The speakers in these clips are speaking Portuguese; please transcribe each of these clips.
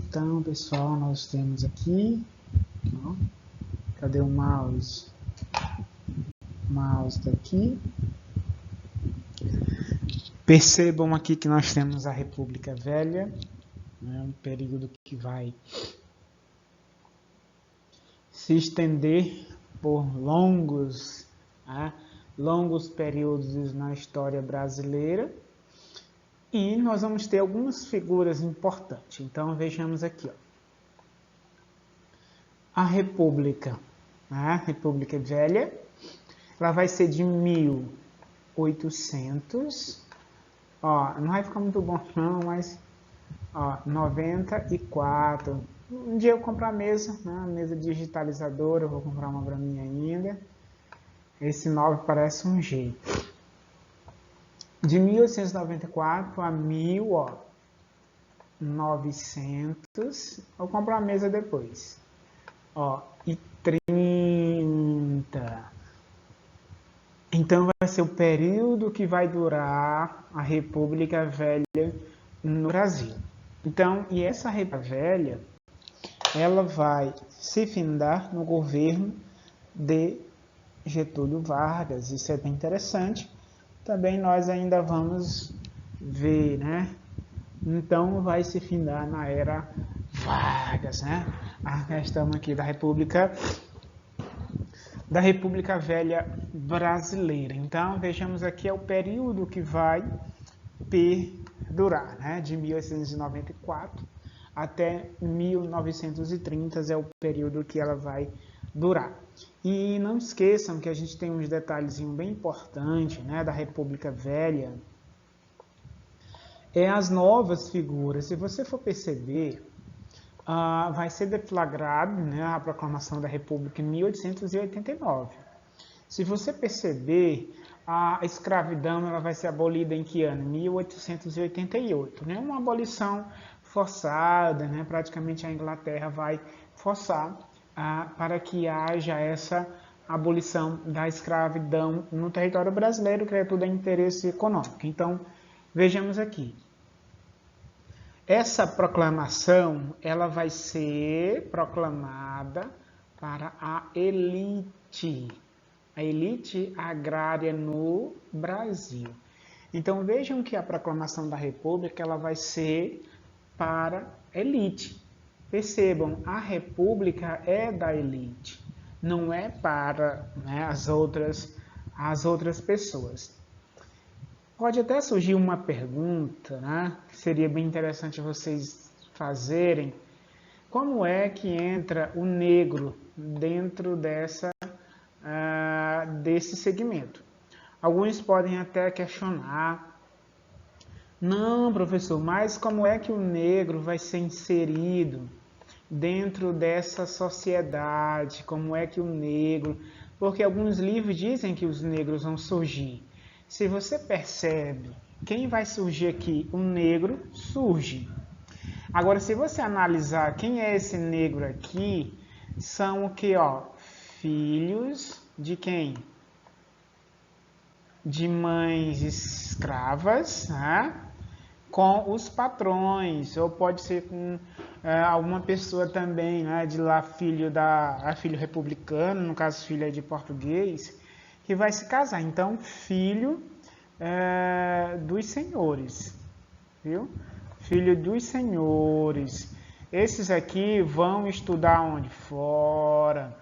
Então, pessoal, nós temos aqui, ó, cadê o mouse? O mouse está aqui. Percebam aqui que nós temos a República Velha, né, um período que vai se estender por longos períodos na história brasileira. E nós vamos ter algumas figuras importantes. Então, vejamos aqui, ó. A República, a República Velha, ela vai ser de 1800, ó, não vai ficar muito bom não, mas, ó, 94. Um dia eu compro a mesa, né, a mesa digitalizadora, eu vou comprar uma para mim ainda. Esse 9 parece um G. De 1894 a 1900, eu compro a mesa depois. Ó, e 30. Então vai ser o período que vai durar a República Velha no Brasil. Então, e essa República Velha, ela vai se findar no governo de Getúlio Vargas. Isso é bem interessante. Também nós ainda vamos ver, né? Então vai se findar na era Vargas, né? A questão aqui da República Velha Brasileira. Então vejamos aqui é o período que vai perdurar, né? De 1894 até 1930 é o período que ela vai durar. E não esqueçam que a gente tem uns detalhezinhos bem importantes, né, da República Velha. É as novas figuras. Se você for perceber, vai ser deflagrado, né, a proclamação da República em 1889. Se você perceber, a escravidão ela vai ser abolida em que ano? 1888. Né? Uma abolição forçada, né? Praticamente a Inglaterra vai forçar para que haja essa abolição da escravidão no território brasileiro, que é tudo interesse econômico. Então, vejamos aqui. Essa proclamação, ela vai ser proclamada para a elite agrária no Brasil. Então, vejam que a proclamação da República, ela vai ser para a elite. Percebam, a República é da elite, não é para, né, as outras pessoas. Pode até surgir uma pergunta, né, que seria bem interessante vocês fazerem. Como é que entra o negro dentro desse segmento? Alguns podem até questionar. Não, professor, mas como é que o negro vai ser inserido dentro dessa sociedade? Como é que o negro... Porque alguns livros dizem que os negros vão surgir. Se você percebe, quem vai surgir aqui? O negro surge. Agora, se você analisar quem é esse negro aqui, são o que, ó? Filhos de quem? De mães escravas, né? Com os patrões, ou pode ser com alguma pessoa também, né, de lá, filho republicano, no caso filho é de português, que vai se casar. Então, filho dos senhores, viu? Filho dos senhores. Esses aqui vão estudar onde? Fora.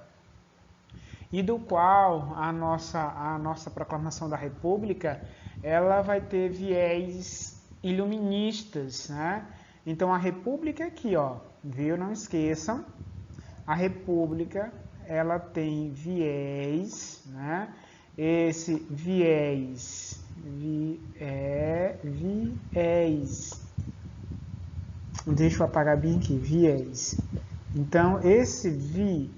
E do qual a nossa proclamação da República, ela vai ter viés iluministas, né? Então a República aqui, ó, viu? Não esqueçam, a República ela tem viés, né? Esse viés, deixa eu apagar bem aqui, viés. Então esse viés,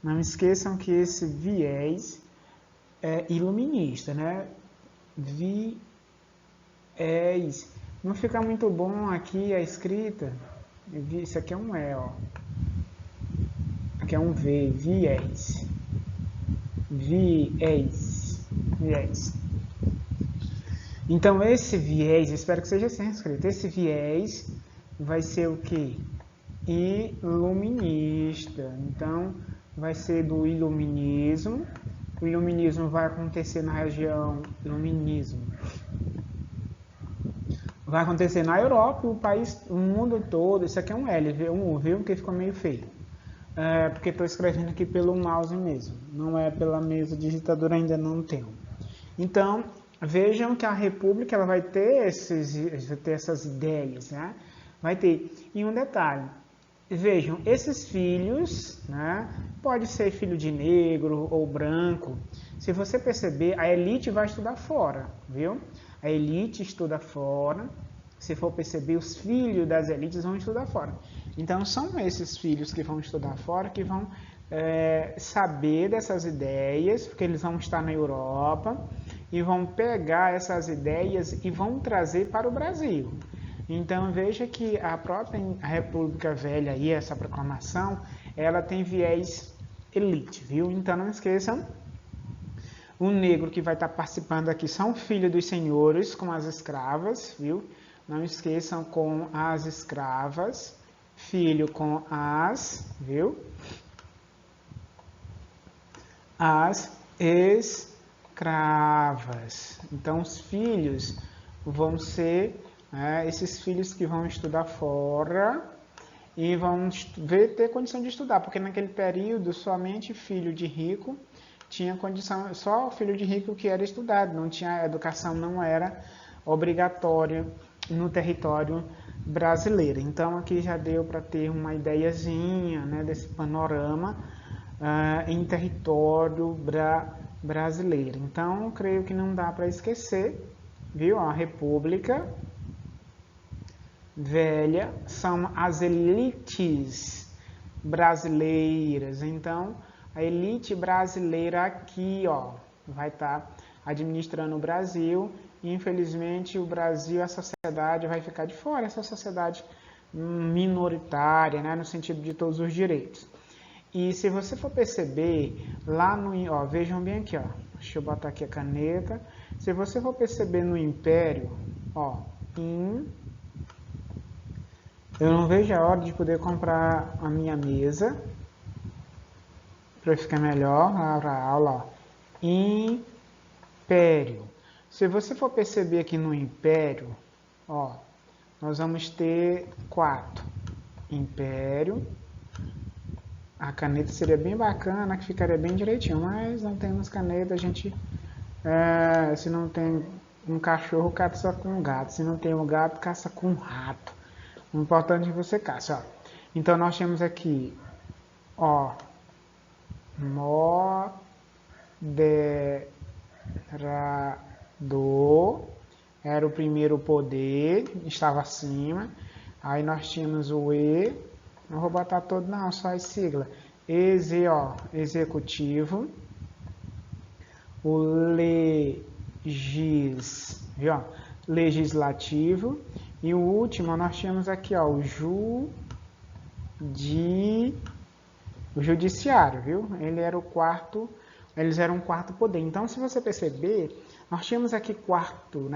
não esqueçam que esse viés é iluminista, né? Viés. Não fica muito bom aqui a escrita. Isso aqui é um E, ó. Aqui é um V, viés. Viés. Então, esse viés, espero que seja assim escrito, esse viés vai ser o quê? Iluminista. Então, vai ser do iluminismo. O iluminismo vai acontecer na região, iluminismo vai acontecer na Europa, o país, o mundo todo. Isso aqui é um L, um U, viu? Porque ficou meio feio. Porque estou escrevendo aqui pelo mouse mesmo, não é pela mesa digitadora, ainda não tenho. Então, vejam que a República ela vai ter essas ideias, né? Vai ter. E um detalhe, vejam, esses filhos, né? Pode ser filho de negro ou branco. Se você perceber, a elite vai estudar fora, viu? A elite estuda fora. Se for perceber, os filhos das elites vão estudar fora. Então, são esses filhos que vão estudar fora que vão saber dessas ideias, porque eles vão estar na Europa e vão pegar essas ideias e vão trazer para o Brasil. Então, veja que a própria República Velha e essa proclamação, ela tem viés elite, viu? Então, não esqueçam, o negro que vai estar participando aqui são filhos dos senhores com as escravas, viu? Não esqueçam com as escravas, filho com as, viu? As escravas. Então, os filhos vão ser esses filhos que vão estudar fora e vão ter condição de estudar, porque naquele período somente filho de rico tinha condição, só filho de rico que era estudado, não tinha, a educação não era obrigatória no território brasileiro. Então, aqui já deu para ter uma ideiazinha, né, desse panorama em território brasileiro. Então, creio que não dá para esquecer, viu? A República Velha são as elites brasileiras. Então, a elite brasileira aqui, ó, vai estar administrando o Brasil. E, infelizmente, o Brasil, a sociedade vai ficar de fora, essa sociedade minoritária, né, no sentido de todos os direitos. E se você for perceber, lá no, ó, vejam bem aqui, ó, deixa eu botar aqui a caneta. Se você for perceber no Império, ó, eu não vejo a hora de poder comprar a minha mesa para ficar melhor a aula, ó. Império. Se você for perceber aqui no Império, ó, nós vamos ter 4. Império. A caneta seria bem bacana, que ficaria bem direitinho, mas não temos caneta, a gente, se não tem um cachorro, caça com um gato, se não tem um gato, caça com um rato. O importante é que você caça, ó. Então, nós temos aqui, ó, moderador, era o primeiro poder, estava acima. Aí nós tínhamos o E, não vou botar todo não, só as siglas. Executivo. O legislativo. E o último nós tínhamos aqui, ó, o judiciário, viu? Eles eram o quarto poder. Então, se você perceber, nós tínhamos aqui 4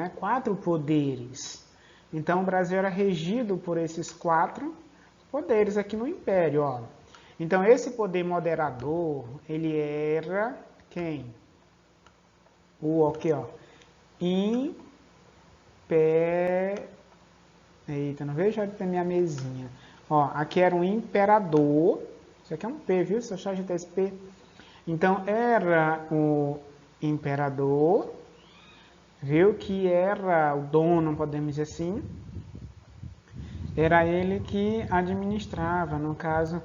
poderes. Então, o Brasil era regido por esses 4 poderes aqui no Império, ó. Então, esse poder moderador, ele era quem? O aqui, ó. Eita, não vejo a hora de ter minha mesinha. Ó, aqui era um imperador. Isso aqui é um P, viu? Se eu achar esse P. Então, era o imperador, viu? Que era o dono, podemos dizer assim. Era ele que administrava, no caso,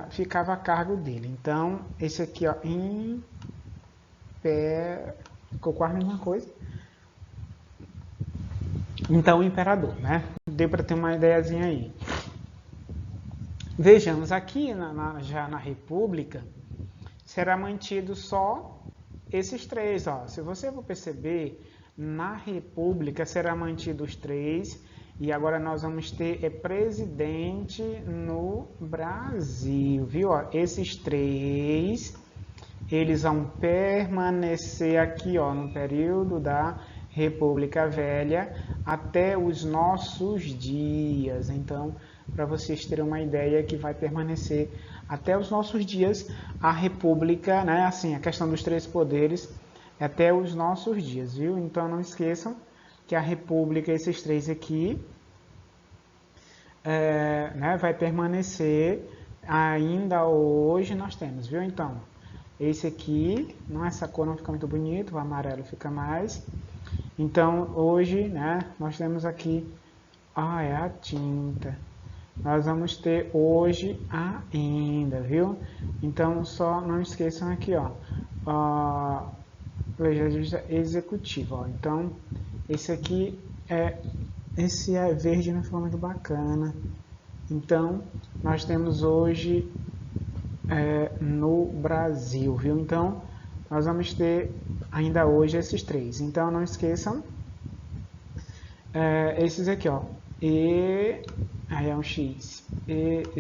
ficava a cargo dele. Então, esse aqui, ó, ficou quase a mesma coisa. Então, o imperador, né? Deu para ter uma ideiazinha aí. Vejamos, aqui já na República, será mantido só esses 3, ó. Se você for perceber, na República será mantido os 3, e agora nós vamos ter presidente no Brasil, viu? Ó, esses 3, eles vão permanecer aqui, ó, no período da República Velha até os nossos dias. Então, para vocês terem uma ideia, que vai permanecer até os nossos dias a República, né? Assim, a questão dos três poderes até os nossos dias, viu? Então, não esqueçam que a República, esses três aqui, né, vai permanecer ainda hoje. Nós temos, viu? Então, esse aqui, não, essa cor não fica muito bonito, o amarelo fica mais. Então, hoje, né, nós temos aqui, é a tinta. Nós vamos ter hoje ainda, viu? Então, só não esqueçam aqui, legislativa executiva, ó. Então, esse é verde, não ficou muito bacana. Então, nós temos hoje no Brasil, viu? Então, nós vamos ter ainda hoje esses três. Então, não esqueçam esses aqui, ó. Aí é um X.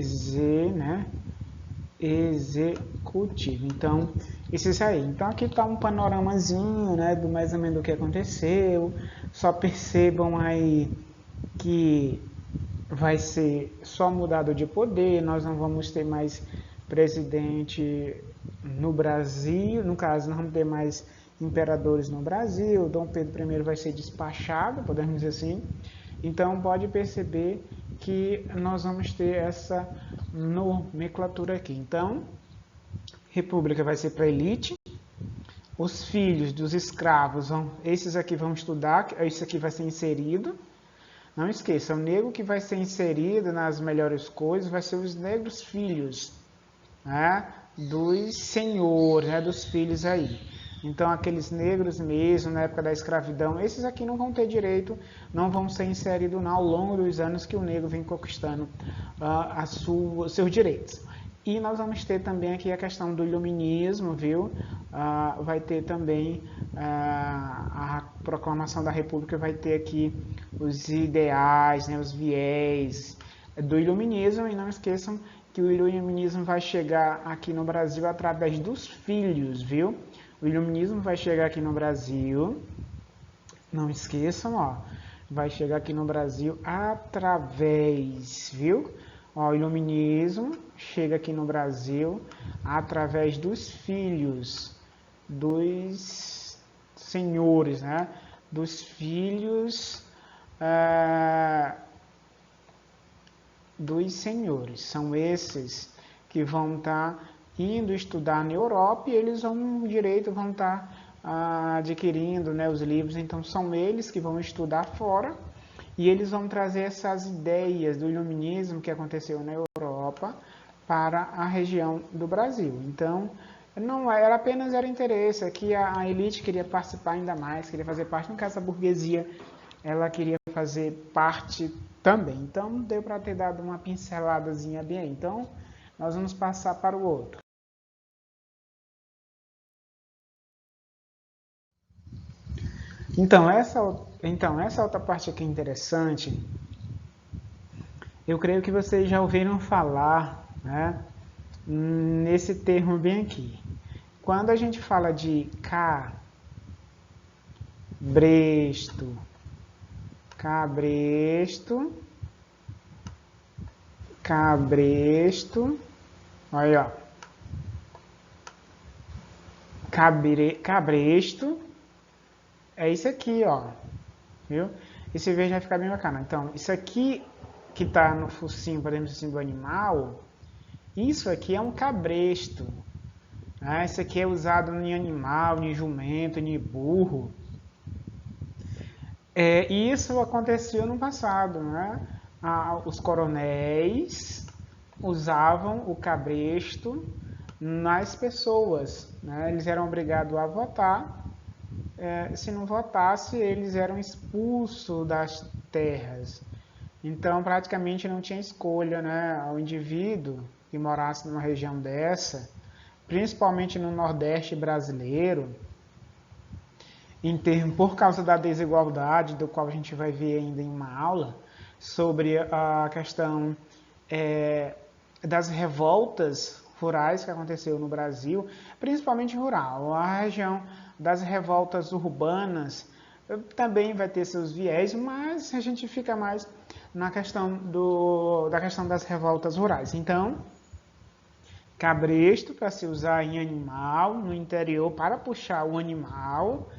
Z, né? Executivo. Então, esses aí. Então, aqui está um panoramazinho, né? Do mais ou menos do que aconteceu. Só percebam aí que vai ser só mudado de poder. Nós não vamos ter mais presidente no Brasil. No caso, não vamos ter mais imperadores no Brasil. Dom Pedro I vai ser despachado, podemos dizer assim. Então, pode perceber que nós vamos ter essa nomenclatura aqui. Então, república vai ser para elite. Os filhos dos escravos, esses aqui vão estudar, esse aqui vai ser inserido. Não esqueça, o negro que vai ser inserido nas melhores coisas vai ser os negros filhos, né, dos senhores, né, dos filhos aí. Então, aqueles negros mesmo, na época da escravidão, esses aqui não vão ter direito, não vão ser inseridos ao longo dos anos que o negro vem conquistando seus direitos. E nós vamos ter também aqui a questão do iluminismo, viu? Vai ter também a proclamação da República, vai ter aqui os ideais, né, os viés do iluminismo. E não esqueçam que o iluminismo vai chegar aqui no Brasil através dos filhos, viu? O iluminismo vai chegar aqui no Brasil, não esqueçam, ó, vai chegar aqui no Brasil através, viu? Ó, o iluminismo chega aqui no Brasil através dos filhos dos senhores, né? Dos filhos dos senhores. São esses que vão estar indo estudar na Europa e eles vão estar adquirindo, né, os livros. Então, são eles que vão estudar fora e eles vão trazer essas ideias do iluminismo que aconteceu na Europa para a região do Brasil. Então, não era apenas interesse, aqui a elite queria participar ainda mais, queria fazer parte, no caso a burguesia, ela queria fazer parte também. Então, deu para ter dado uma pinceladazinha bem. Então, nós vamos passar para o outro. Então, essa outra parte aqui é interessante. Eu creio que vocês já ouviram falar, né, nesse termo bem aqui. Quando a gente fala de cabresto, olha, ó, cabresto, é isso aqui, ó, viu? Esse verde vai ficar bem bacana. Então, isso aqui que está no focinho, podemos dizer assim, do animal, isso aqui é um cabresto. Né? Isso aqui é usado em animal, em jumento, em burro. E isso aconteceu no passado, né? Os coronéis usavam o cabresto nas pessoas, né? Eles eram obrigados a votar. Se não votasse, eles eram expulsos das terras. Então, praticamente não tinha escolha, né? O indivíduo que morasse numa região dessa, principalmente no Nordeste brasileiro, por causa da desigualdade, do qual a gente vai ver ainda em uma aula, sobre a questão das revoltas rurais que aconteceu no Brasil, principalmente rural. A região das revoltas urbanas também vai ter seus viés, mas a gente fica mais na questão da questão das revoltas rurais. Então, cabresto para se usar em animal, no interior para puxar o animal.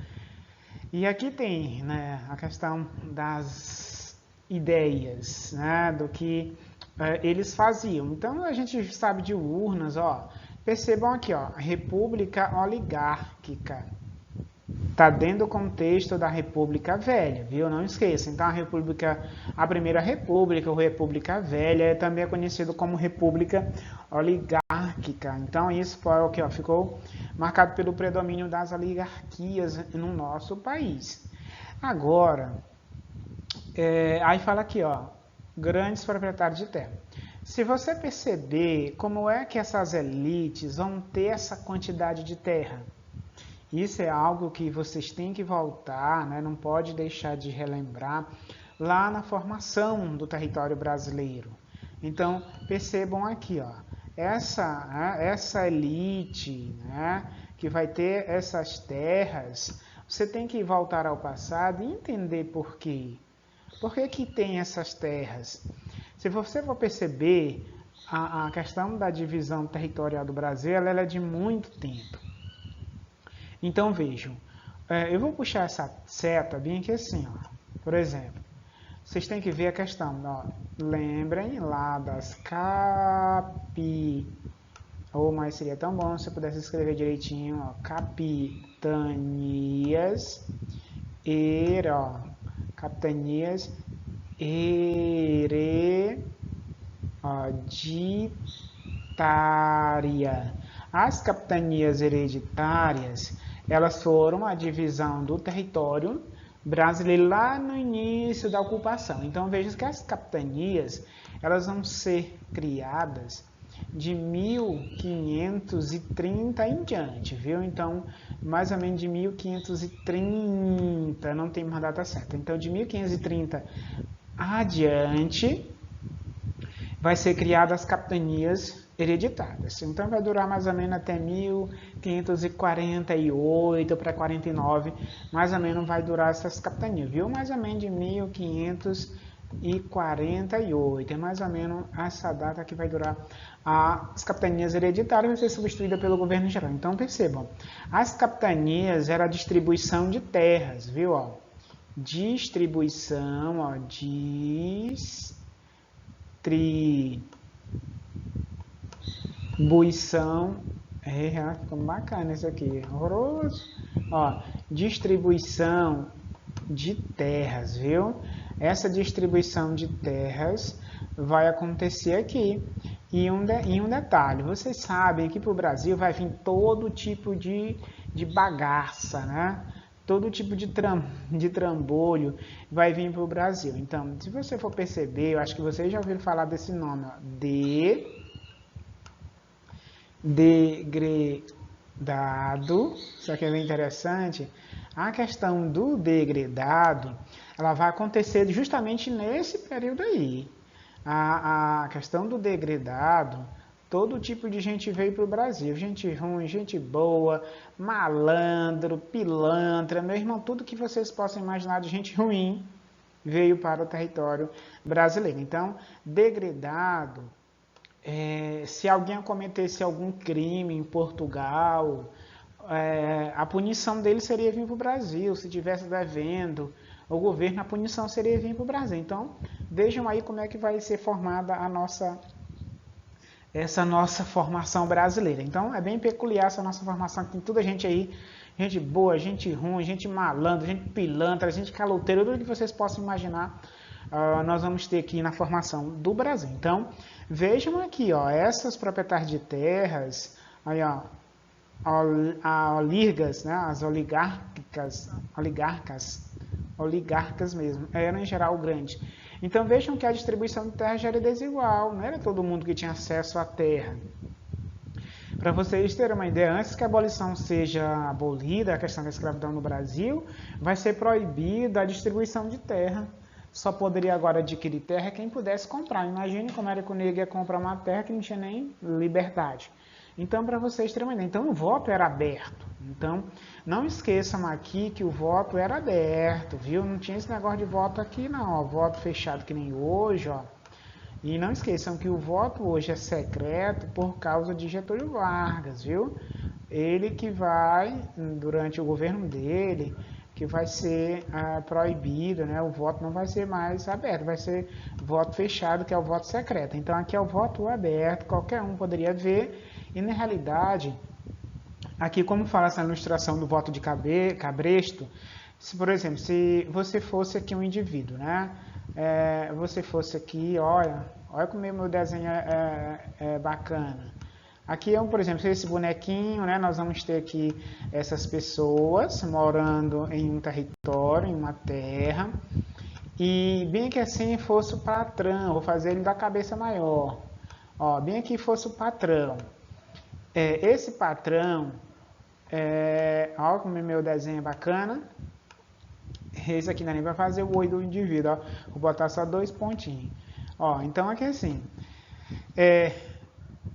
E aqui tem, né, a questão das ideias, né, do que eles faziam. Então a gente sabe de urnas, ó. Percebam aqui, ó, república oligárquica. Está dentro do contexto da República Velha, viu? Não esqueça. Então a primeira República, ou República Velha, também é conhecido como República Oligárquica. Então isso foi o que ficou marcado pelo predomínio das oligarquias no nosso país. Agora, aí fala aqui, ó, grandes proprietários de terra. Se você perceber como é que essas elites vão ter essa quantidade de terra, isso é algo que vocês têm que voltar, né? Não pode deixar de relembrar lá na formação do território brasileiro. Então, percebam aqui, ó, essa elite, né, que vai ter essas terras, você tem que voltar ao passado e entender por quê. Por que que tem essas terras? Se você for perceber, a questão da divisão territorial do Brasil, ela é de muito tempo. Então vejam, eu vou puxar essa seta bem aqui assim, ó. Por exemplo, vocês têm que ver a questão, ó, lembrem lá das mas seria tão bom se eu pudesse escrever direitinho, ó, capitanias hereditárias. As capitanias hereditárias, elas foram a divisão do território brasileiro lá no início da ocupação. Então veja que as capitanias, elas vão ser criadas de 1530 em diante, viu? Então, mais ou menos de 1530, não tem uma data certa. Então, de 1530 adiante, vai ser criadas as capitanias hereditárias. Então vai durar mais ou menos até 1548 para 49, mais ou menos vai durar essas capitanias, viu? Mais ou menos de 1548, é mais ou menos essa data que vai durar as capitanias hereditárias, vai ser substituída pelo governo geral. Então percebam, as capitanias era a distribuição de terras, viu? Ó, distribuição, ó, distribuição, ficou bacana isso aqui, horroroso, ó, distribuição de terras, viu? Essa distribuição de terras vai acontecer aqui. E um detalhe, vocês sabem que para o Brasil vai vir todo tipo de bagaça, né? Todo tipo de trambolho vai vir para o Brasil. Então, se você for perceber, eu acho que vocês já ouviram falar desse nome, ó, degredado. Isso aqui é bem interessante. A questão do degredado, ela vai acontecer justamente nesse período aí. A questão do degredado, todo tipo de gente veio para o Brasil, gente ruim, gente boa, malandro, pilantra, meu irmão, tudo que vocês possam imaginar de gente ruim veio para o território brasileiro. Então, degredado, se alguém cometesse algum crime em Portugal, a punição dele seria vir para o Brasil. Se tivesse devendo o governo, a punição seria vir para o Brasil. Então, vejam aí como é que vai ser formada essa nossa formação brasileira. Então, é bem peculiar essa nossa formação, que tem toda gente aí, gente boa, gente ruim, gente malandra, gente pilantra, gente caloteira, tudo que vocês possam imaginar, nós vamos ter aqui na formação do Brasil. Então, vejam aqui, ó, essas proprietárias de terras, aí, ó, oligarcas, né, as oligarcas mesmo, eram em geral grandes. Então vejam que a distribuição de terra já era desigual, não era todo mundo que tinha acesso à terra. Para vocês terem uma ideia, antes que a abolição seja abolida, a questão da escravidão no Brasil, vai ser proibida a distribuição de terra. Só poderia agora adquirir terra quem pudesse comprar. Imagine como era que o negro ia comprar uma terra que não tinha nem liberdade. Então, para vocês terem uma ideia, então o voto era aberto. Então, não esqueçam aqui que o voto era aberto, viu? Não tinha esse negócio de voto aqui não, ó, voto fechado que nem hoje, ó. E não esqueçam que o voto hoje é secreto por causa de Getúlio Vargas, viu? Ele que vai, durante o governo dele, que vai ser proibido, né? O voto não vai ser mais aberto, vai ser voto fechado, que é o voto secreto. Então aqui é o voto aberto, qualquer um poderia ver, e na realidade, aqui como fala essa ilustração do voto de cabresto, se, por exemplo, se você fosse aqui um indivíduo, né? Você fosse aqui, olha como meu desenho é bacana. Aqui, por exemplo, esse bonequinho, né? Nós vamos ter aqui essas pessoas morando em um território, em uma terra. E bem que assim fosse o patrão, vou fazer ele da cabeça maior. Ó, bem aqui fosse o patrão. Esse patrão, olha como meu desenho é bacana. Esse aqui não é nem vai fazer o oi do indivíduo, ó. Vou botar só 2 pontinhos. Ó, então aqui assim,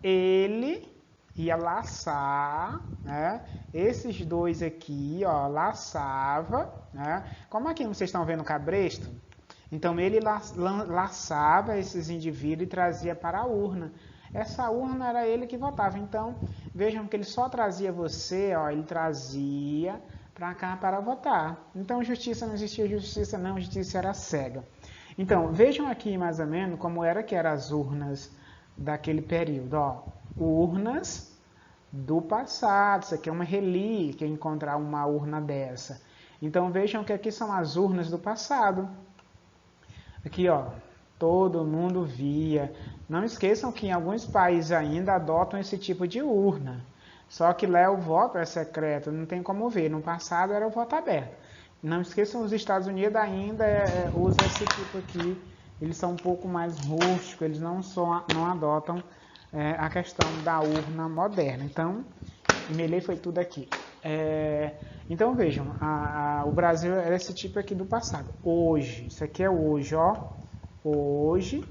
ele ia laçar, né? Esses dois aqui, ó, laçava, né? Como aqui vocês estão vendo o cabresto, então ele laçava esses indivíduos e trazia para a urna. Essa urna era ele que votava. Então vejam que ele só trazia você, ó, ele trazia para cá para votar. Então justiça não existia, justiça não, justiça era cega. Então vejam aqui mais ou menos como era que eram as urnas daquele período, ó, urnas do passado. Isso aqui é uma relíquia encontrar uma urna dessa. Então vejam que aqui são as urnas do passado. Aqui, ó, todo mundo via. Não esqueçam que em alguns países ainda adotam esse tipo de urna. Só que lá o voto é secreto, não tem como ver. No passado era o voto aberto. Não esqueçam, os Estados Unidos ainda usam esse tipo aqui. Eles são um pouco mais rústicos, eles não adotam a questão da urna moderna. Então, Melei foi tudo aqui. Então vejam, o Brasil era esse tipo aqui do passado. Hoje, isso aqui é hoje, ó. Hoje,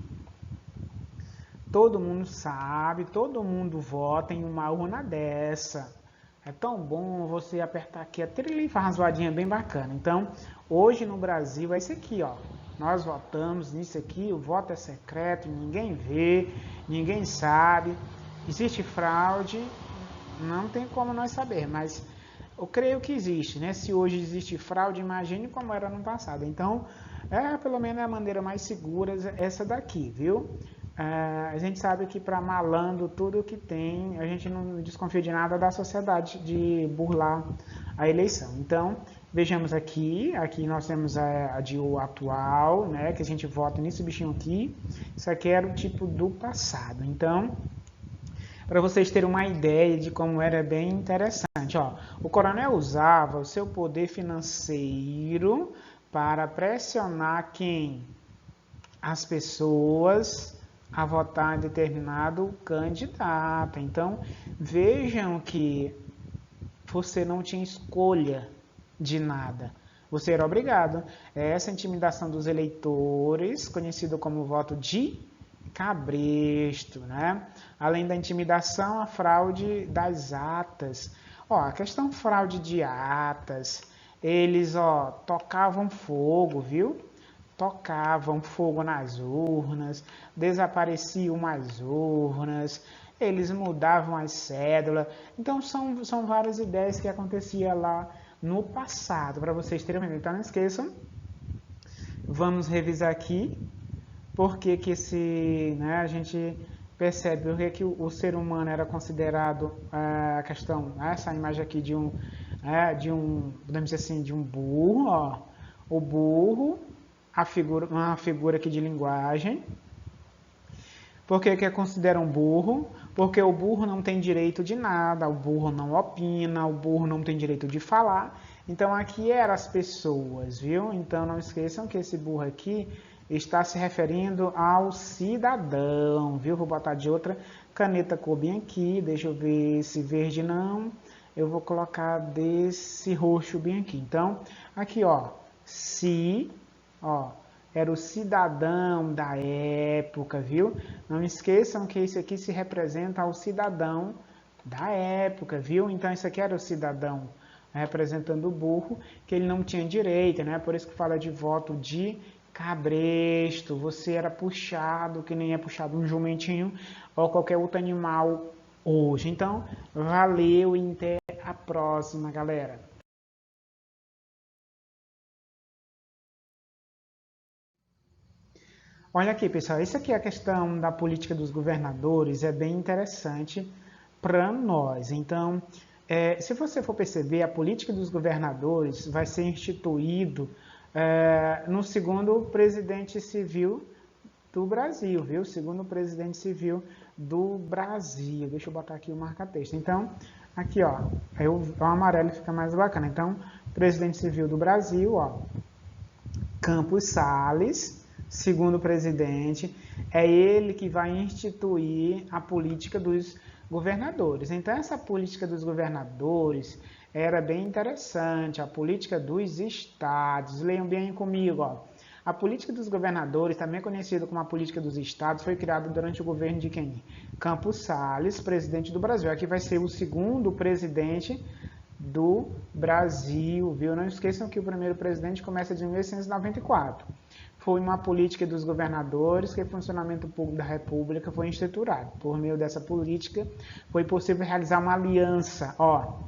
todo mundo sabe, todo mundo vota em uma urna dessa. É tão bom você apertar aqui, até ele faz uma zoadinha bem bacana. Então, hoje no Brasil é isso aqui, ó. Nós votamos nisso aqui, o voto é secreto, ninguém vê, ninguém sabe. Existe fraude, não tem como nós saber, mas eu creio que existe, né? Se hoje existe fraude, imagine como era no passado. Então, pelo menos a maneira mais segura essa daqui, viu? A gente sabe que para malandro tudo que tem, a gente não desconfia de nada da sociedade de burlar a eleição. Então, vejamos aqui nós temos a de o atual, né? Que a gente vota nesse bichinho aqui. Isso aqui era o tipo do passado. Então, para vocês terem uma ideia de como era bem interessante. Ó, o coronel usava o seu poder financeiro para pressionar quem? As pessoas a votar em determinado candidato. Então, vejam que você não tinha escolha de nada. Você era obrigado. Essa intimidação dos eleitores, conhecido como voto de cabresto, né? Além da intimidação, a fraude das atas. Ó, a questão fraude de atas, eles, ó, tocavam fogo, viu? Tocavam fogo nas urnas, desapareciam as urnas, eles mudavam as cédulas. Então são várias ideias que acontecia lá no passado, para vocês terem uma ideia. Então não esqueçam, vamos revisar aqui porque que né, a gente percebe porque que o ser humano era considerado a questão, essa imagem aqui de um, podemos dizer assim, de um burro, ó, o burro, uma figura aqui de linguagem. Por que é considerado um burro? Porque o burro não tem direito de nada, o burro não opina, o burro não tem direito de falar. Então aqui eram as pessoas, viu? Então não esqueçam que esse burro aqui está se referindo ao cidadão, viu? Vou botar de outra caneta cor bem aqui, deixa eu ver esse verde não. Eu vou colocar desse roxo bem aqui. Então, aqui ó, era o cidadão da época, viu? Não esqueçam que esse aqui se representa ao cidadão da época, viu? Então isso aqui era o cidadão representando o burro, que ele não tinha direito, né? Por isso que fala de voto de cabresto. Você era puxado, que nem é puxado um jumentinho ou qualquer outro animal hoje. Então, valeu e até a próxima, galera. Olha aqui, pessoal, isso aqui é a questão da política dos governadores, é bem interessante para nós. Então, se você for perceber, a política dos governadores vai ser instituído no segundo presidente civil do Brasil, viu? Segundo presidente civil do Brasil. Deixa eu botar aqui o marca-texto. Então, aqui, ó, o amarelo fica mais bacana. Então, presidente civil do Brasil, ó, Campos Salles, segundo presidente, é ele que vai instituir a política dos governadores. Então, essa política dos governadores era bem interessante, a política dos estados. Leiam bem comigo, ó. A política dos governadores, também conhecida como a política dos estados, foi criada durante o governo de quem? Campos Salles, presidente do Brasil. Aqui vai ser o segundo presidente do Brasil, viu? Não esqueçam que o primeiro presidente começa de 1894. Foi uma política dos governadores que o funcionamento público da República foi instituído. Por meio dessa política, foi possível realizar uma aliança, ó.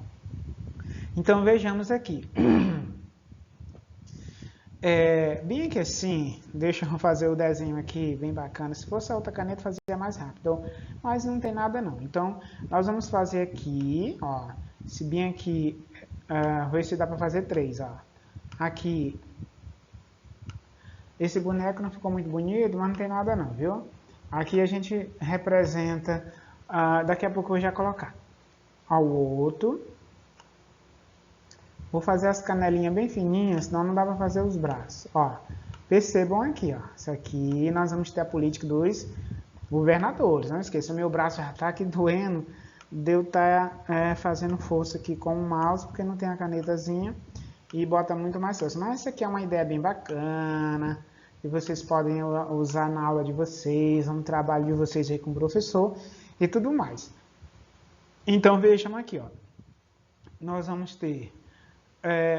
Então, vejamos aqui. Bem que assim, deixa eu fazer o desenho aqui, bem bacana. Se fosse a outra caneta, fazia mais rápido, mas não tem nada não. Então, nós vamos fazer aqui, ó, se bem aqui, ver se dá para fazer 3, ó. Aqui, esse boneco não ficou muito bonito, mas não tem nada não, viu? Aqui a gente representa, daqui a pouco eu vou já colocar, ao outro. Vou fazer as canelinhas bem fininhas, senão não dá para fazer os braços. Ó, percebam aqui, ó. Isso aqui nós vamos ter a política dos governadores. Não esqueça, meu braço já está aqui doendo de eu estar fazendo força aqui com o mouse, porque não tem a canetazinha e bota muito mais força. Mas essa aqui é uma ideia bem bacana, que vocês podem usar na aula de vocês, no trabalho de vocês aí com o professor e tudo mais. Então vejam aqui, ó. Nós vamos ter...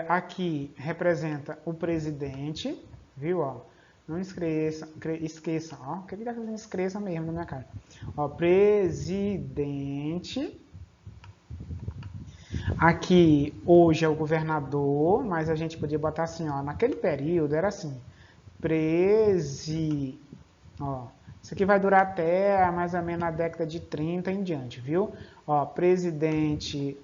aqui representa o presidente, viu, ó, não esqueçam, ó, que vocês não esqueçam mesmo na minha cara, ó, presidente, aqui hoje é o governador, mas a gente podia botar assim, ó, naquele período era assim, ó, isso aqui vai durar até mais ou menos a década de 30 em diante, viu, ó, presidente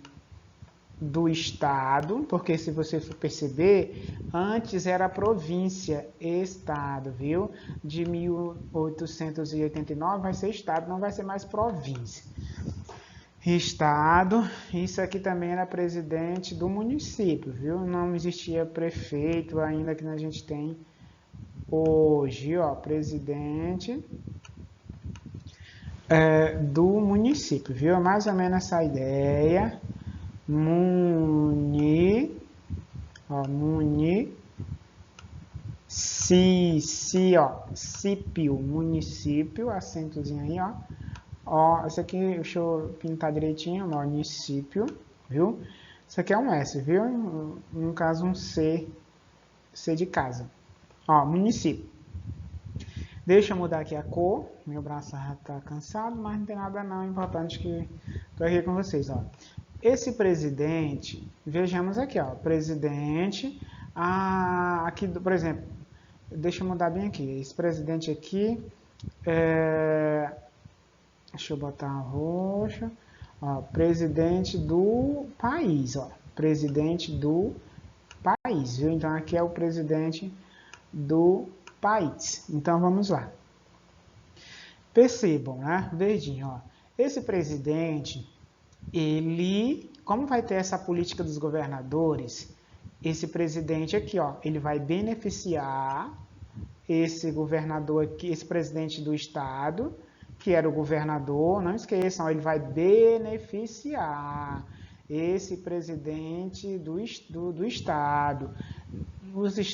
do estado, porque se você for perceber, antes era província, estado, viu? De 1889 vai ser estado, não vai ser mais província. Estado, isso aqui também era presidente do município, viu? Não existia prefeito ainda que a gente tem hoje, ó, presidente do município, viu? Mais ou menos essa ideia. Município, acentozinho aí, ó. Ó, esse aqui, deixa eu pintar direitinho, ó, município, viu? Isso aqui é um S, viu? No caso, um C de casa. Ó, município. Deixa eu mudar aqui a cor, meu braço já tá cansado, mas não tem nada não, importante que tô aqui com vocês, ó. Esse presidente, vejamos aqui, ó, presidente, aqui, por exemplo, deixa eu mudar bem aqui, esse presidente aqui, deixa eu botar roxo, ó, presidente do país, ó, presidente do país, viu? Então, aqui é o presidente do país. Então, vamos lá. Percebam, né, verdinho, ó, esse presidente... ele, como vai ter essa política dos governadores, esse presidente aqui, ó, ele vai beneficiar esse governador aqui, esse presidente do estado, que era o governador, não esqueçam, ele vai beneficiar esse presidente do estado.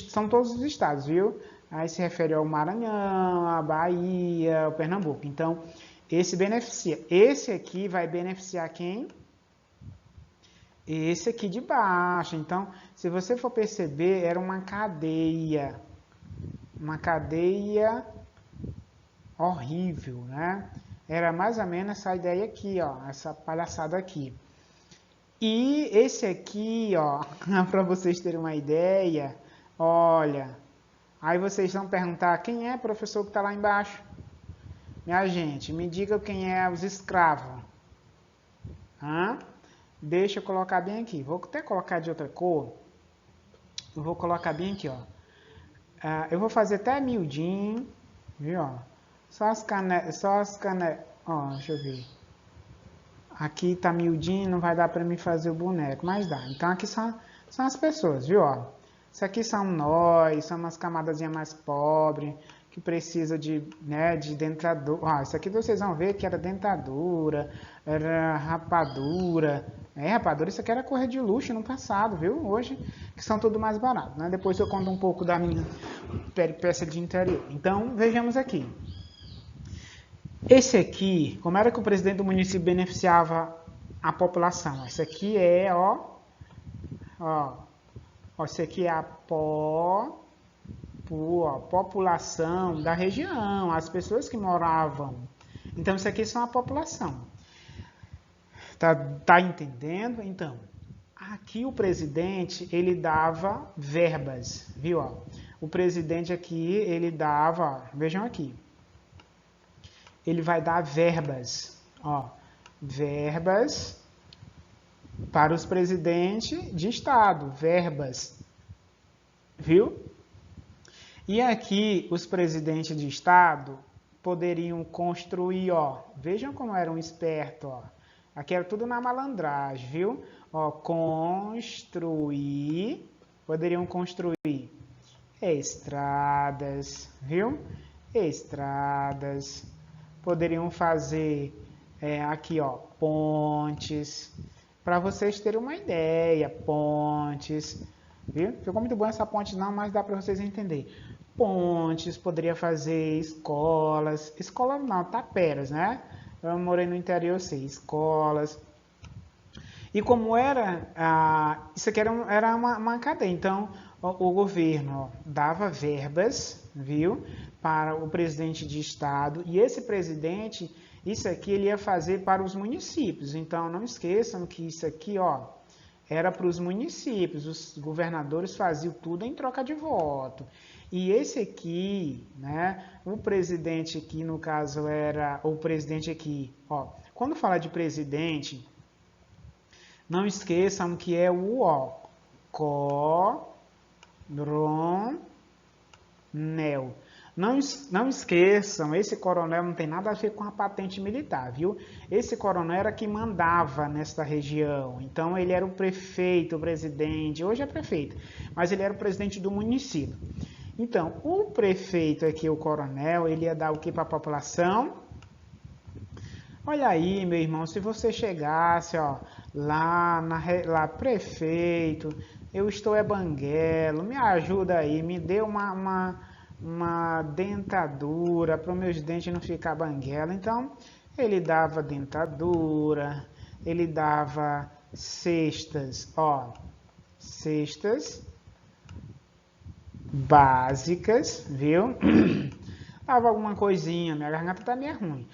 São todos os estados, viu? Aí se refere ao Maranhão, a Bahia, ao Pernambuco. Então, esse beneficia. Esse aqui vai beneficiar quem? Esse aqui de baixo. Então, se você for perceber, era uma cadeia. Uma cadeia horrível, né? Era mais ou menos essa ideia aqui, ó, essa palhaçada aqui. E esse aqui, ó, para vocês terem uma ideia, olha, aí vocês vão perguntar, quem é o professor que está lá embaixo? Minha gente, me diga quem é os escravos. Hã? Deixa eu colocar bem aqui. Vou até colocar de outra cor. Eu vou colocar bem aqui, ó. Eu vou fazer até miudinho, viu, ó? Só as canetas, ó, deixa eu ver. Aqui tá miudinho, não vai dar para mim fazer o boneco, mas dá. Então aqui são as pessoas, viu, ó? Isso aqui são nós, são umas camadas mais pobres, que precisa de dentadura. Ó, isso aqui vocês vão ver que era dentadura, era rapadura. Rapadura, isso aqui era coisa de luxo no passado, viu? Hoje, que são tudo mais barato, né? Depois eu conto um pouco da minha peripécia de interior. Então, vejamos aqui. Esse aqui, como era que o presidente do município beneficiava a população? Esse aqui é, esse aqui é a população da região, as pessoas que moravam. Então, isso aqui são a população. Tá entendendo? Então, aqui o presidente, ele dava verbas, viu? Ó? O presidente aqui, ele dava, vejam aqui. Ele vai dar verbas, ó, verbas para os presidentes de estado, verbas, viu? E aqui os presidentes de estado poderiam construir, ó, vejam como eram espertos, ó. Aqui era tudo na malandragem, viu? Ó, poderiam construir estradas, viu? Estradas. Poderiam fazer aqui, ó, pontes, para vocês terem uma ideia, pontes, viu? Ficou muito bom essa ponte não, mas dá para vocês entenderem. Pontes, poderia fazer escolas não, taperas, né? Eu morei no interior, eu sei, escolas. E como era, isso aqui era uma cadeia, então o governo dava verbas, viu? Para o presidente de estado, e esse presidente, isso aqui ele ia fazer para os municípios, então não esqueçam que isso aqui, ó, era para os municípios, os governadores faziam tudo em troca de voto, e esse aqui, né, o presidente aqui, no caso era, o presidente aqui, ó, quando fala de presidente, não esqueçam que é o, ó, coronel. Não esqueçam, esse coronel não tem nada a ver com a patente militar, viu? Esse coronel era que mandava nesta região. Então, ele era o prefeito, o presidente, hoje é prefeito, mas ele era o presidente do município. Então, o prefeito aqui, o coronel, ele ia dar o que para a população? Olha aí, meu irmão, se você chegasse, ó, lá, prefeito, eu estou banguelo, me ajuda aí, me dê uma dentadura para os meus dentes não ficar banguela. Então, ele dava dentadura, ele dava cestas, ó, cestas básicas, viu? Dava alguma coisinha, minha garganta tá meio ruim,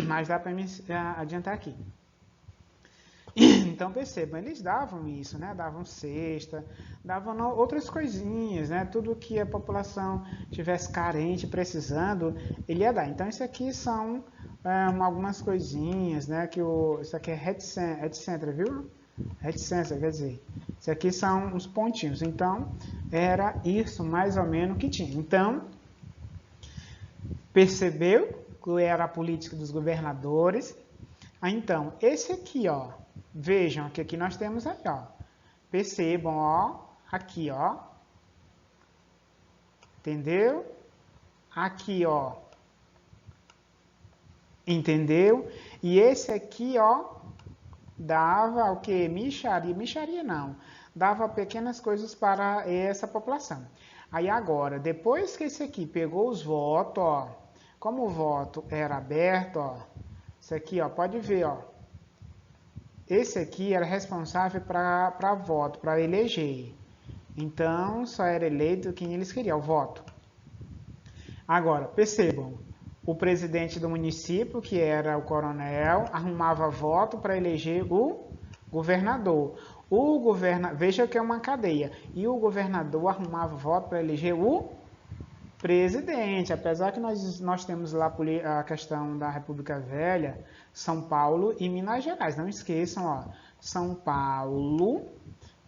mas dá para me adiantar aqui. Então percebam, eles davam isso, né? Davam cesta, davam outras coisinhas, né? Tudo que a população tivesse carente, precisando, ele ia dar. Então isso aqui são algumas coisinhas, né? Isso aqui é head center, viu? Head center, quer dizer, isso aqui são os pontinhos. Então era isso mais ou menos que tinha. Então percebeu que era a política dos governadores. Então esse aqui, ó. Vejam que aqui nós temos aí, ó. Percebam, ó. Aqui, ó. Entendeu? Aqui, ó. Entendeu? E esse aqui, ó. Dava o que? Mixaria. Mixaria não. Dava pequenas coisas para essa população. Aí agora, depois que esse aqui pegou os votos, ó. Como o voto era aberto, ó. Isso aqui, ó, pode ver, ó. Esse aqui era responsável para voto, para eleger. Então, só era eleito quem eles queriam, o voto. Agora, percebam, o presidente do município, que era o coronel, arrumava voto para eleger o governador. Veja que é uma cadeia. E o governador arrumava voto para eleger o presidente. Apesar que nós temos lá a questão da República Velha, São Paulo e Minas Gerais. Não esqueçam, ó, São Paulo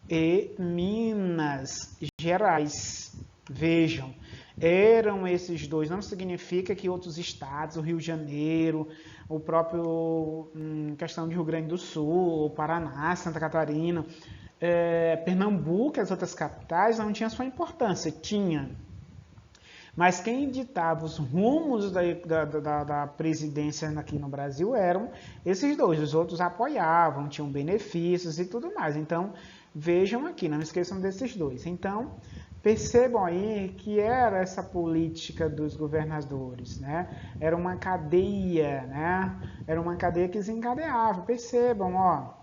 e Minas Gerais. Vejam, eram esses dois. Não significa que outros estados, o Rio de Janeiro, o próprio questão de Rio Grande do Sul, o Paraná, Santa Catarina, Pernambuco, as outras capitais, não tinha sua importância. Tinha. Mas quem ditava os rumos da presidência aqui no Brasil eram esses dois. Os outros apoiavam, tinham benefícios e tudo mais. Então, vejam aqui, não esqueçam desses dois. Então, percebam aí que era essa política dos governadores, né? Era uma cadeia, né? Era uma cadeia que desencadeava. Percebam, ó.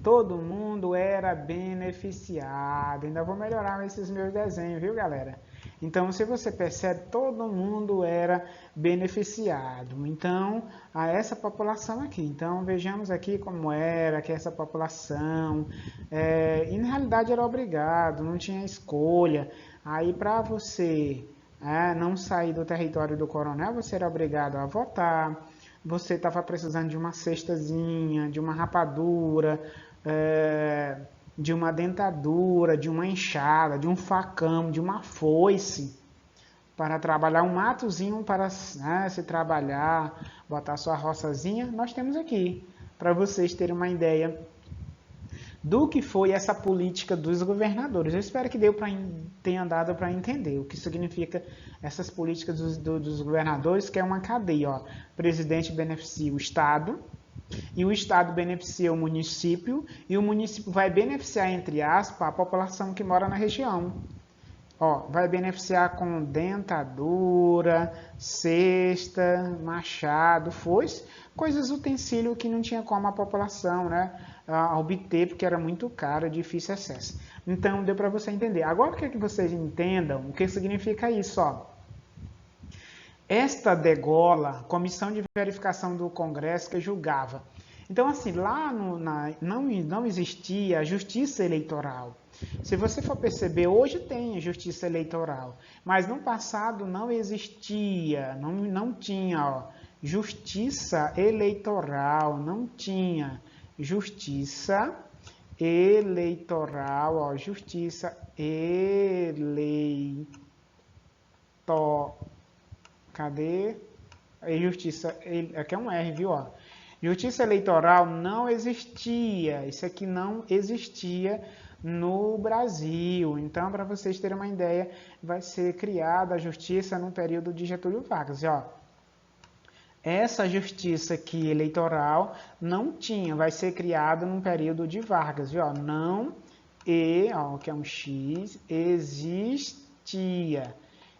Todo mundo era beneficiado. Ainda vou melhorar esses meus desenhos, viu, galera? Então, se você percebe, todo mundo era beneficiado. Então, a essa população aqui. Então, vejamos aqui como era que essa população, e na realidade era obrigado, não tinha escolha. Aí, para você não sair do território do coronel, você era obrigado a votar. Você estava precisando de uma cestazinha, de uma rapadura, de uma dentadura, de uma enxada, de um facão, de uma foice, para trabalhar um matozinho para se trabalhar, botar sua roçazinha, nós temos aqui, para vocês terem uma ideia do que foi essa política dos governadores. Eu espero que tenha dado para entender o que significa essas políticas dos governadores, que é uma cadeia. Ó. O presidente beneficia o Estado, e o Estado beneficia o município, e o município vai beneficiar, entre aspas, a população que mora na região. Ó, vai beneficiar com dentadura, cesta, machado, foice, coisas utensílio que não tinha como a população, né, obter, porque era muito caro e difícil acesso. Então, deu para você entender. Agora, eu quero que vocês entendam o que significa isso, ó. Esta degola, Comissão de Verificação do Congresso, que julgava. Então, assim, lá não existia a justiça eleitoral. Se você for perceber, hoje tem a justiça eleitoral, mas no passado não existia, não tinha, ó, justiça eleitoral, não tinha justiça eleitoral, ó, justiça eleitoral. Cadê? Justiça, aqui é um R, viu? Ó. Justiça eleitoral não existia. Isso aqui não existia no Brasil. Então, para vocês terem uma ideia, vai ser criada a justiça no período de Getúlio Vargas. Ó. Essa justiça aqui eleitoral não tinha, vai ser criada no período de Vargas. Viu? Ó. Não, ó, que é um X, existia.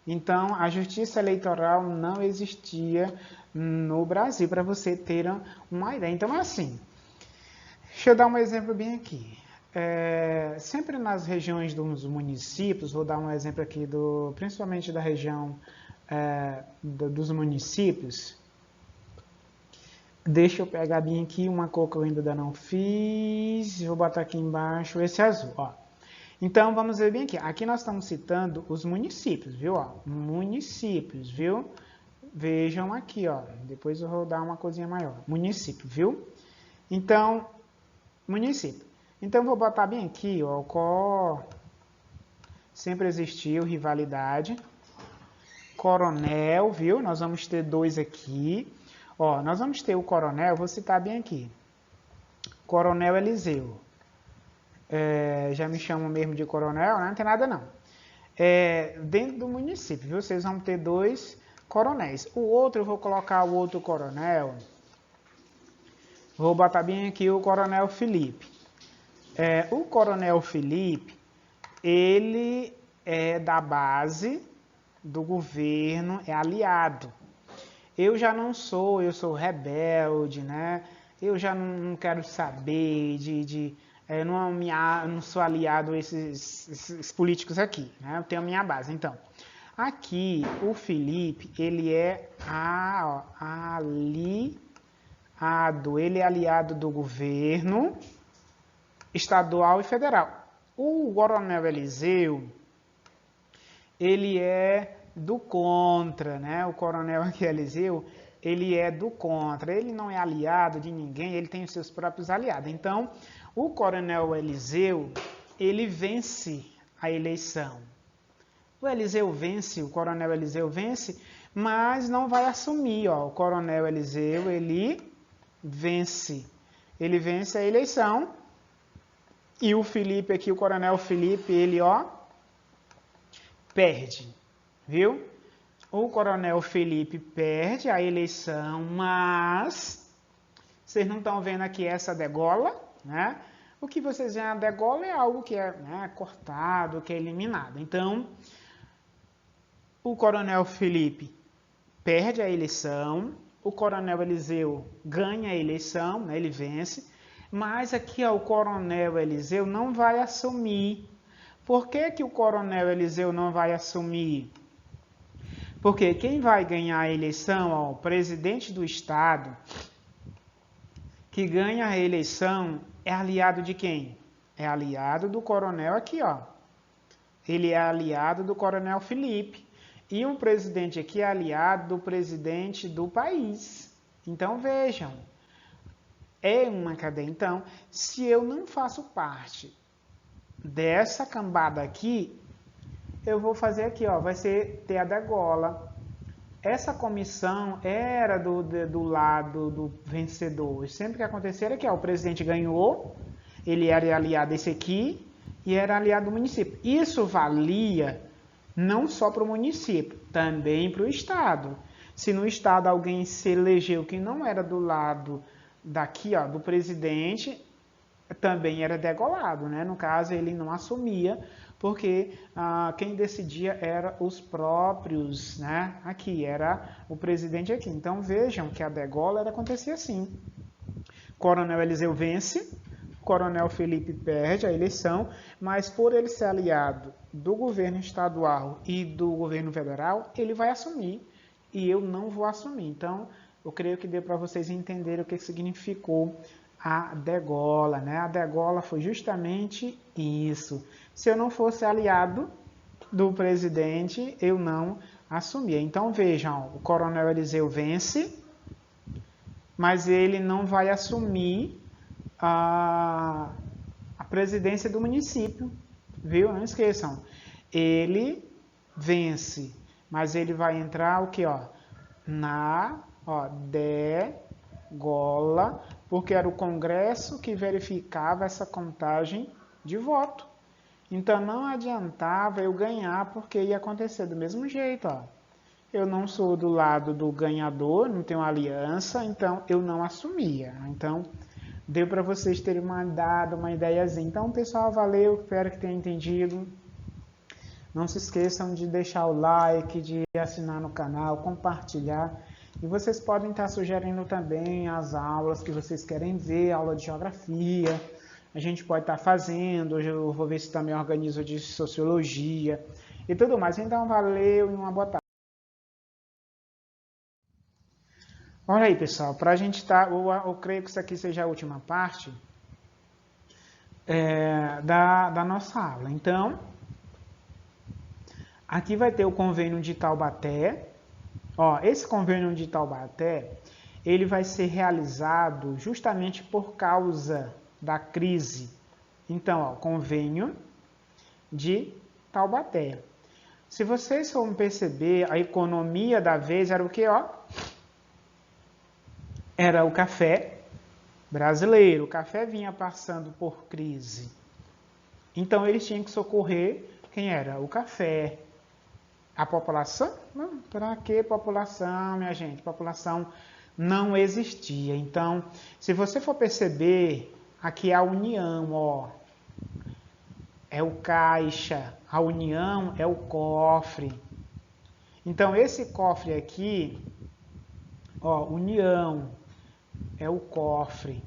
Então, a justiça eleitoral não existia no Brasil, para você ter uma ideia. Então, assim, deixa eu dar um exemplo bem aqui. Sempre nas regiões dos municípios, vou dar um exemplo aqui, principalmente da região dos municípios. Deixa eu pegar bem aqui uma cor que eu ainda não fiz, vou botar aqui embaixo esse azul, ó. Então, vamos ver bem aqui. Aqui nós estamos citando os municípios, viu? Ó, municípios, viu? Vejam aqui, ó. Depois eu vou dar uma coisinha maior. Município, viu? Então, município. Então, vou botar bem aqui, ó. Sempre existiu rivalidade. Coronel, viu? Nós vamos ter dois aqui. Ó, nós vamos ter o coronel, vou citar bem aqui. Coronel Eliseu. Já me chamam mesmo de coronel, né? Não tem nada não. Dentro do município, viu? Vocês vão ter dois coronéis. O outro, eu vou colocar o outro coronel. Vou botar bem aqui o coronel Felipe. O coronel Felipe, ele é da base do governo, é aliado. Eu já não sou, eu sou rebelde, né? Eu já não quero saber não sou aliado a esses políticos aqui, né? Eu tenho a minha base. Então, aqui o Felipe, ele é aliado, ele é aliado do governo estadual e federal. O Coronel Eliseu, ele é do contra, né? O Coronel aqui, Eliseu, ele é do contra. Ele não é aliado de ninguém, ele tem os seus próprios aliados. Então, o Coronel Eliseu, ele vence a eleição. O Coronel Eliseu vence, mas não vai assumir, ó. O Coronel Eliseu, ele vence. Ele vence a eleição. E o Felipe aqui, o Coronel Felipe, ele, ó, perde, viu? O Coronel Felipe perde a eleição, mas vocês não estão vendo aqui essa degola, né? O que vocês veem a degola é algo que é, né, cortado, que é eliminado. Então, o Coronel Felipe perde a eleição, o Coronel Eliseu ganha a eleição, né, ele vence, mas aqui ó, o Coronel Eliseu não vai assumir. Por que o Coronel Eliseu não vai assumir? Porque quem vai ganhar a eleição, ó, o presidente do Estado, que ganha a eleição, é aliado de quem? É aliado do coronel aqui, ó. Ele é aliado do Coronel Felipe. E o presidente aqui é aliado do presidente do país. Então, vejam, é uma cadeia. Então, se eu não faço parte dessa cambada aqui, eu vou fazer aqui, ó, vai ter a degola. Essa comissão era do lado do vencedor. Sempre que acontecer era que ó, o presidente ganhou, ele era aliado desse aqui e era aliado do município. Isso valia não só para o município, também para o Estado. Se no Estado alguém se elegeu que não era do lado daqui, ó, do presidente, também era degolado, né? No caso, ele não assumia, porque quem decidia era os próprios, né? Aqui, era o presidente aqui. Então, vejam que a degola acontecia assim. Coronel Eliseu vence, Coronel Felipe perde a eleição, mas por ele ser aliado do governo estadual e do governo federal, ele vai assumir e eu não vou assumir. Então, eu creio que deu para vocês entenderem o que significou a degola, né? A degola foi justamente isso. Se eu não fosse aliado do presidente, eu não assumia. Então, vejam, o Coronel Eliseu vence, mas ele não vai assumir a presidência do município, viu? Não esqueçam. Ele vence, mas ele vai entrar o que, ó? Degola, porque era o Congresso que verificava essa contagem de voto. Então não adiantava eu ganhar, porque ia acontecer do mesmo jeito, ó. Eu não sou do lado do ganhador, não tenho aliança, então eu não assumia. Então deu para vocês terem dado uma ideiazinha. Então, pessoal, valeu, espero que tenham entendido. Não se esqueçam de deixar o like, de assinar no canal, compartilhar. E vocês podem estar sugerindo também as aulas que vocês querem ver, aula de geografia. A gente pode estar fazendo, hoje eu vou ver se também organizo de sociologia e tudo mais. Então, valeu e uma boa tarde. Olha aí, pessoal, para a gente estar, eu creio que isso aqui seja a última parte da nossa aula. Então, aqui vai ter o convênio de Taubaté. Ó, esse convênio de Taubaté, ele vai ser realizado justamente por causa da crise. Então, ó, convênio de Taubaté. Se vocês forem perceber, a economia da vez era o que, ó? Era o café brasileiro. O café vinha passando por crise. Então, eles tinham que socorrer quem era? O café. A população? Não, para que população, minha gente? População não existia. Então, se você for perceber, aqui é a união, ó. É o caixa. A união é o cofre. Então, esse cofre aqui Ó, União é o cofre.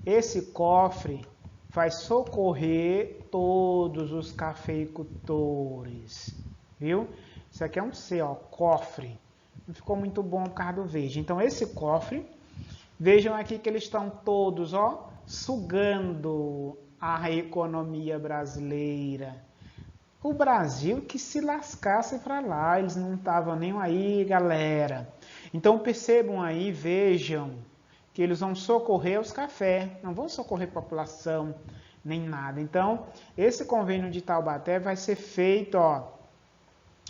Esse cofre vai socorrer todos os cafeicultores, viu? Isso aqui é um C, ó, cofre. Não ficou muito bom por causa do verde. Então, esse cofre, vejam aqui que eles estão todos, ó, sugando a economia brasileira. O Brasil que se lascasse para lá, eles não estavam nem aí, galera. Então, percebam aí, vejam, que eles vão socorrer os cafés, não vão socorrer a população, nem nada. Então, esse convênio de Taubaté vai ser feito, ó,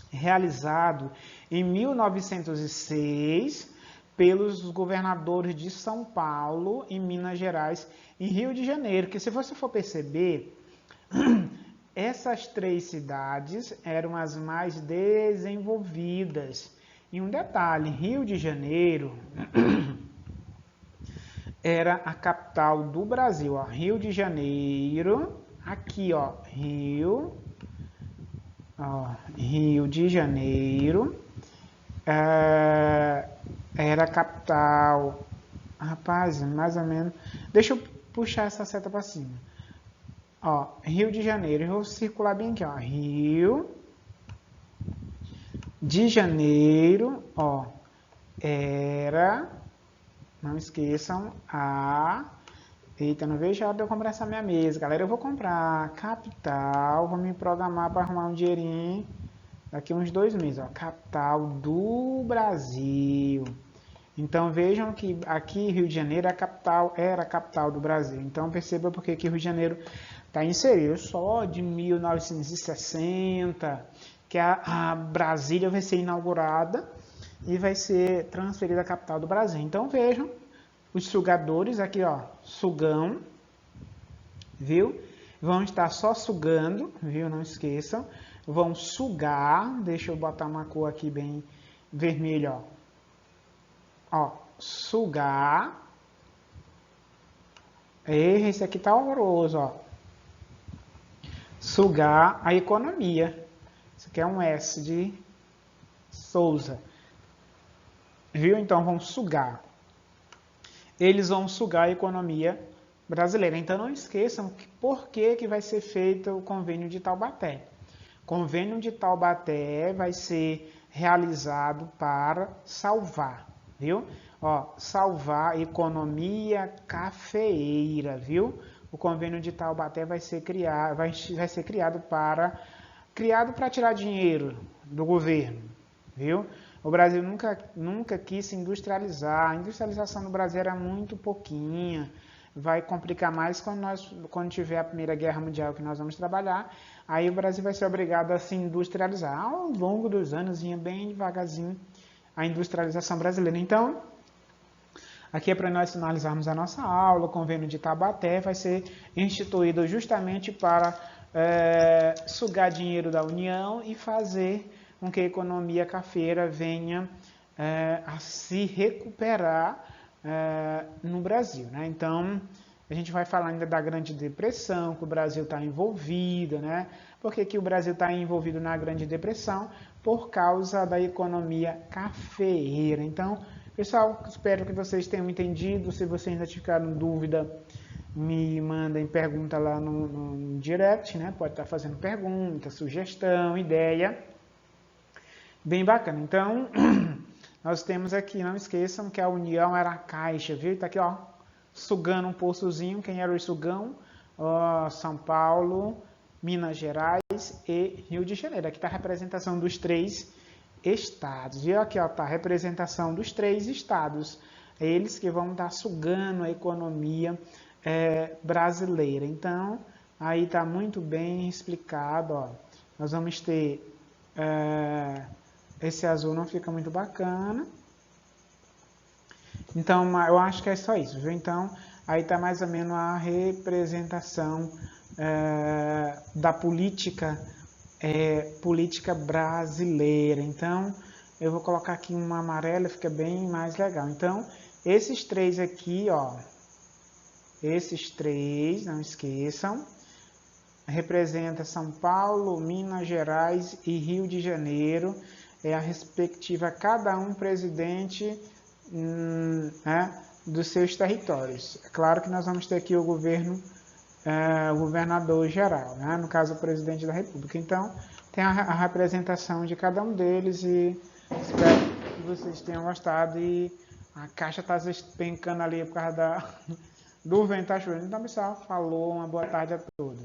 realizado em 1906 pelos governadores de São Paulo, em Minas Gerais, em Rio de Janeiro, que se você for perceber, essas três cidades eram as mais desenvolvidas. E um detalhe, Rio de Janeiro era a capital do Brasil, ó. Rio de Janeiro, aqui, ó, Rio de Janeiro, era a capital, rapaz, mais ou menos, deixa eu puxar essa seta para cima, ó, Rio de Janeiro, eu vou circular bem aqui, ó, Rio de Janeiro, ó, era, não esqueçam, eita, não vejo a hora de eu comprar essa minha mesa, galera, eu vou comprar capital, vou me programar para arrumar um dinheirinho daqui uns 2 meses, ó, capital do Brasil. Então vejam que aqui Rio de Janeiro era a capital do Brasil. Então perceba porque que Rio de Janeiro está inserido só de 1960, que a Brasília vai ser inaugurada e vai ser transferida à capital do Brasil. Então vejam os sugadores aqui, ó, sugão, viu? Vão estar só sugando, viu? Não esqueçam. Vão sugar, deixa eu botar uma cor aqui bem vermelha, ó, sugar, esse aqui tá horroroso, ó, sugar a economia, isso aqui é um S de Souza, viu? Então vão sugar, eles vão sugar a economia brasileira. Então não esqueçam por que vai ser feito o convênio de Taubaté. Convênio de Taubaté vai ser realizado para salvar, viu? Ó, salvar a economia cafeeira, viu? O convênio de Taubaté vai ser criado para tirar dinheiro do governo, viu? O Brasil nunca quis se industrializar. A industrialização no Brasil era muito pouquinha. Vai complicar mais quando tiver a Primeira Guerra Mundial, que nós vamos trabalhar. Aí o Brasil vai ser obrigado a se industrializar. Ao longo dos anos, vinha bem devagarzinho a industrialização brasileira. Então, aqui é para nós finalizarmos a nossa aula. O convênio de Taubaté vai ser instituído justamente para sugar dinheiro da União e fazer com que a economia cafeira venha a se recuperar no Brasil, né? Então, a gente vai falar ainda da Grande Depressão, que o Brasil está envolvido, né? Por que o Brasil está envolvido na Grande Depressão? Por causa da economia cafeeira. Então, pessoal, espero que vocês tenham entendido. Se vocês ainda tiveram dúvida, me mandem pergunta lá no direct, né? Pode estar fazendo pergunta, sugestão, ideia. Bem bacana. Então, nós temos aqui, não esqueçam que a União era a Caixa, viu? Tá aqui, ó, sugando um poçozinho. Quem era o sugão? São Paulo, Minas Gerais e Rio de Janeiro. Aqui está a representação dos 3 estados. Viu? Aqui, ó, tá a representação dos 3 estados. Eles que vão estar sugando a economia brasileira. Então, aí tá muito bem explicado, ó. Nós vamos ter... esse azul não fica muito bacana. Então, eu acho que é só isso, viu? Então, aí está mais ou menos a representação da política brasileira. Então, eu vou colocar aqui uma amarela, fica bem mais legal. Então, esses 3 aqui, ó, esses 3, não esqueçam, representa São Paulo, Minas Gerais e Rio de Janeiro. É a respectiva, cada um presidente né, dos seus territórios. É claro que nós vamos ter aqui o governador geral, né, no caso o presidente da República. Então, tem a representação de cada um deles e espero que vocês tenham gostado. E a caixa está despencando ali por causa do vento, tá chovendo. Então, pessoal, falou, uma boa tarde a todos.